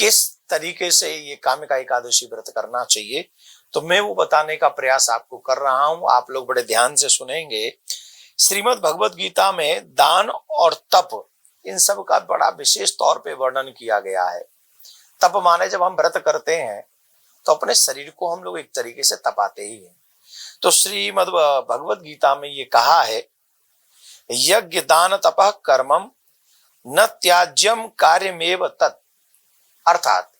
किस तरीके से ये कामिका एकादशी व्रत करना चाहिए, तो मैं वो बताने का प्रयास आपको कर रहा हूं। आप लोग बड़े ध्यान से सुनेंगे। श्रीमद् भगवत गीता में दान और तप, इन सब का बड़ा विशेष तौर पे वर्णन किया गया है। तप माने जब हम व्रत करते हैं तो अपने शरीर को हम लोग एक तरीके से तपाते ही हैं। तो श्रीमद् भगवत गीता में ये कहा है, यज्ञ दान तपः कर्मम न त्याज्यम कार्यमेव तत्। अर्थात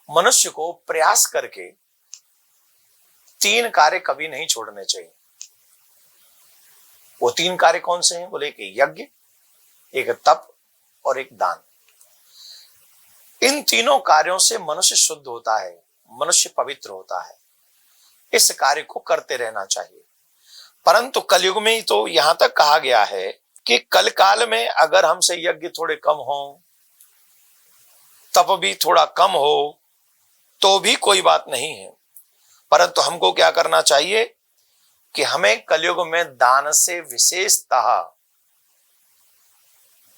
मनुष्य को प्रयास करके 3 कार्य कभी नहीं छोड़ने चाहिए। वो 3 कार्य कौन से हैं? बोले, एक यज्ञ, एक तप और एक दान। इन तीनों कार्यों से मनुष्य शुद्ध होता है, मनुष्य पवित्र होता है। इस कार्य को करते रहना चाहिए। परंतु कलयुग में तो यहां तक कहा गया है कि कल काल में अगर हमसे यज्ञ थोड़े कम हो, तप भी थोड़ा कम हो, तो भी कोई बात नहीं है। परंतु हमको क्या करना चाहिए कि हमें कलयुग में दान से विशेषतः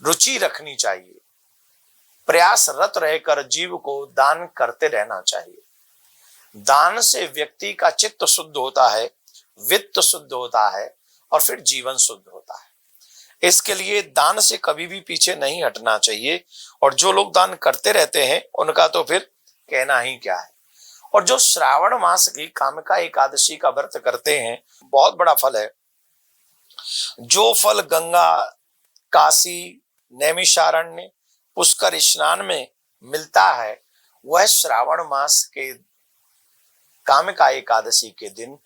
रुचि रखनी चाहिए। प्रयासरत रहकर जीव को दान करते रहना चाहिए। दान से व्यक्ति का चित्त शुद्ध होता है, वित्त शुद्ध होता है और फिर जीवन शुद्ध होता है। इसके लिए दान से कभी भी पीछे नहीं हटना चाहिए। और जो लोग दान करते रहते हैं उनका तो फिर कहना ही क्या है। और जो श्रावण मास की कामिका एकादशी का व्रत करते हैं, बहुत बड़ा फल है। जो फल गंगा, काशी, नैमिषारण्य, पुष्कर स्नान में मिलता है, वह श्रावण मास के कामिका एकादशी के दिन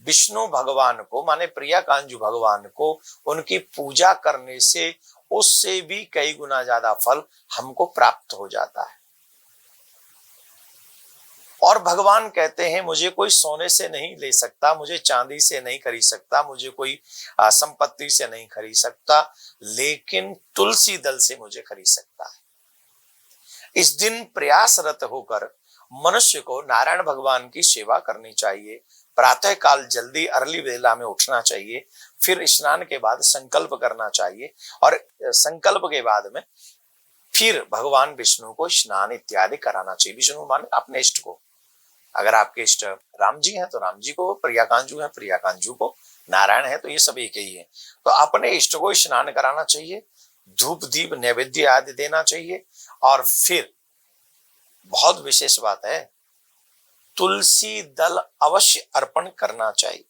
विष्णु भगवान को, माने प्रिया कांजू भगवान को, उनकी पूजा करने से उससे भी कई गुना ज्यादा फल हमको प्राप्त हो जाता है। और भगवान कहते हैं, मुझे कोई सोने से नहीं ले सकता, मुझे चांदी से नहीं खरीद सकता, मुझे कोई संपत्ति से नहीं खरीद सकता, लेकिन तुलसी दल से मुझे खरीद सकता है। इस दिन प्रयासरत होकर मनुष्य को नारायण भगवान की सेवा करनी चाहिए। प्रातः काल जल्दी अर्ली वेला में उठना चाहिए। फिर स्नान के बाद संकल्प करना चाहिए और संकल्प के बाद में फिर भगवान विष्णु को स्नान इत्यादि कराना चाहिए। विष्णु माने अपने इष्ट को। अगर आपके इष्ट राम जी हैं तो राम जी को, प्रियाकांजू है प्रियाकांजू को, नारायण है तो ये सब एक ही है। तो अपने इष्ट को स्नान कराना चाहिए, धूप दीप नैवेद्य आदि देना चाहिए। और फिर बहुत विशेष बात है, तुलसी दल अवश्य अर्पण करना चाहिए।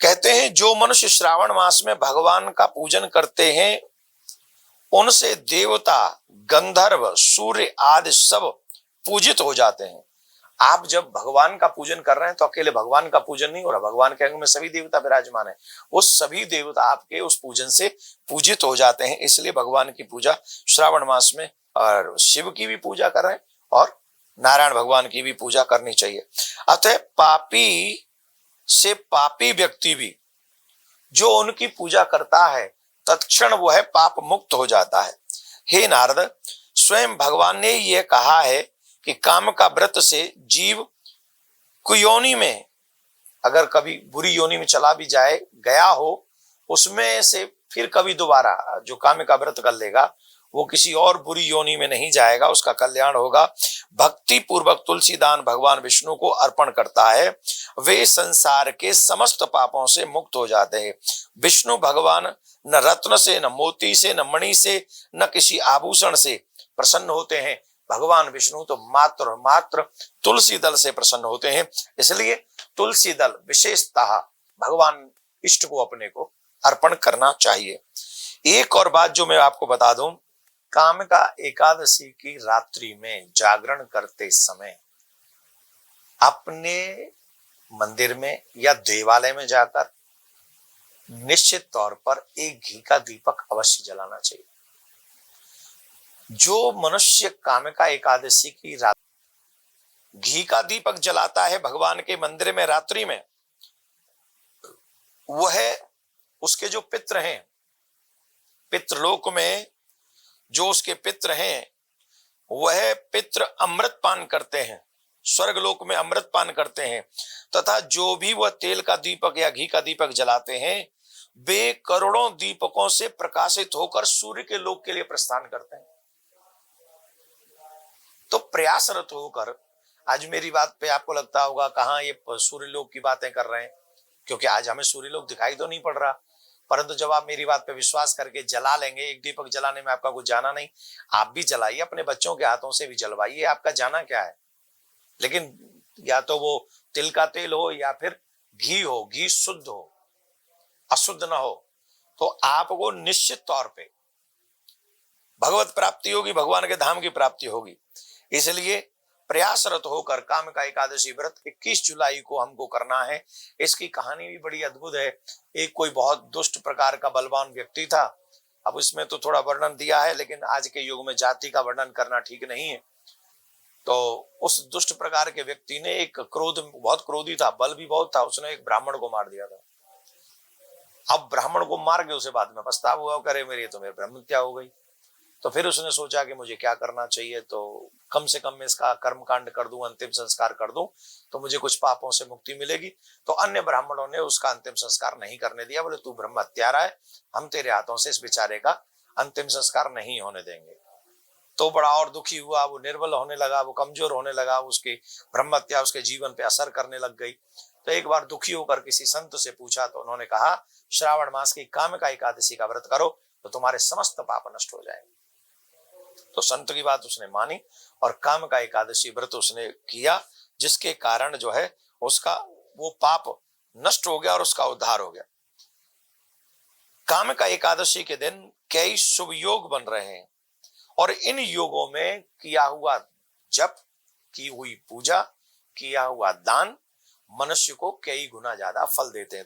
कहते हैं जो मनुष्य श्रावण मास में भगवान का पूजन करते हैं, उनसे देवता, गंधर्व, सूर्य आदि सब पूजित हो जाते हैं। आप जब भगवान का पूजन कर रहे हैं तो अकेले भगवान का पूजन नहीं हो रहा, भगवान के अंग में सभी देवता विराजमान है। वो सभी देवता आपके उस पूजन से पूजित हो जाते हैं। इसलिए भगवान की पूजा श्रावण मास में, और शिव की भी पूजा कर रहे हैं और नारायण भगवान की भी पूजा करनी चाहिए। अतः पापी से पापी व्यक्ति भी जो उनकी पूजा करता है, तत्क्षण वो है पाप मुक्त हो जाता है। हे नारद, स्वयं भगवान ने यह कहा है कि काम का व्रत से जीव कुयोनि में, अगर कभी बुरी योनि में चला भी जाए, गया हो, उसमें से फिर कभी दोबारा जो काम का व्रत कर लेगा वो किसी और बुरी योनि में नहीं जाएगा, उसका कल्याण होगा। भक्ति पूर्वक तुलसी दान भगवान विष्णु को अर्पण करता है, वे संसार के समस्त पापों से मुक्त हो जाते हैं। विष्णु भगवान न रत्न से, न मोती से, न मणि से, न किसी आभूषण से प्रसन्न होते हैं। भगवान विष्णु तो मात्र और मात्र तुलसी दल से प्रसन्न होते हैं। इसलिए तुलसी दल विशेषतः भगवान इष्ट को अपने को अर्पण करना चाहिए। एक और बात जो मैं आपको बता दूं, कामिका एकादशी की रात्रि में जागरण करते समय अपने मंदिर में या देवालय में जाकर निश्चित तौर पर एक घी का दीपक अवश्य जलाना चाहिए। जो मनुष्य कामिका एकादशी की रात घी का दीपक जलाता है भगवान के मंदिर में रात्रि में, वह उसके जो पितृ हैं, पितृलोक में जो उसके पितृ हैं, वह पितृ अमृत पान करते हैं, स्वर्ग लोक में अमृत पान करते हैं। तथा जो भी वह तेल का दीपक या घी का दीपक जलाते हैं, वे करोड़ों दीपकों से प्रकाशित होकर सूर्य के लोक के लिए प्रस्थान करते हैं। तो प्रयासरत होकर, आज मेरी बात पे आपको लगता होगा कहाँ ये सूर्यलोक की बातें कर रहे हैं, क्योंकि आज हमें सूर्यलोक दिखाई तो नहीं पड़ रहा। परंतु जब आप मेरी बात पे विश्वास करके जला लेंगे, एक दीपक जलाने में आपका कुछ जाना नहीं, आप भी जलाइए, अपने बच्चों के हाथों से भी जलवाइए, आपका जाना क्या है। लेकिन या तो वो तिल का तेल हो या फिर घी हो, घी शुद्ध हो, अशुद्ध ना हो, तो आपको निश्चित तौर पे भगवत प्राप्ति होगी, भगवान के धाम की प्राप्ति होगी। इसलिए प्रयासरत होकर कामिका एकादशी व्रत 21 जुलाई को हमको करना है। इसकी कहानी भी बड़ी अद्भुत है। एक कोई बहुत दुष्ट प्रकार का बलवान व्यक्ति था। अब इसमें तो थोड़ा वर्णन दिया है, लेकिन आज के युग में जाति का वर्णन करना ठीक नहीं है। तो उस दुष्ट प्रकार के व्यक्ति ने बहुत क्रोधी था, बल भी बहुत था, उसने एक ब्राह्मण को मार दिया था। अब ब्राह्मण को मार के उसे बाद में पछतावा हुआ, करे मेरी तो मेरी ब्रह्म हत्या हो गई। तो फिर उसने सोचा कि मुझे क्या करना चाहिए, तो कम से कम मैं इसका कर्मकांड कर दूं, अंतिम संस्कार कर दूं, तो मुझे कुछ पापों से मुक्ति मिलेगी। तो अन्य ब्राह्मणों ने उसका अंतिम संस्कार नहीं करने दिया, बोले तू ब्रह्म हत्यारा है, हम तेरे हाथों से इस बेचारे का अंतिम संस्कार नहीं होने देंगे। तो बड़ा और दुखी हुआ, वो निर्बल होने लगा, वो कमजोर होने लगा, उसकी ब्रह्म हत्या उसके जीवन पे असर करने लग गई। तो एक बार दुखी होकर किसी संत से पूछा, तो उन्होंने कहा श्रावण मास की कामिका एकादशी का व्रत करो तो तुम्हारे समस्त पाप नष्ट हो जाएंगे। तो संत की बात उसने मानी और कामिका एकादशी व्रत उसने किया, जिसके कारण जो है उसका वो पाप नष्ट हो गया और उसका उद्धार हो गया। कामिका एकादशी के दिन कई शुभ योग बन रहे हैं और इन योगों में किया हुआ जप, की हुई पूजा, किया हुआ दान मनुष्य को कई गुना ज्यादा फल देते हैं।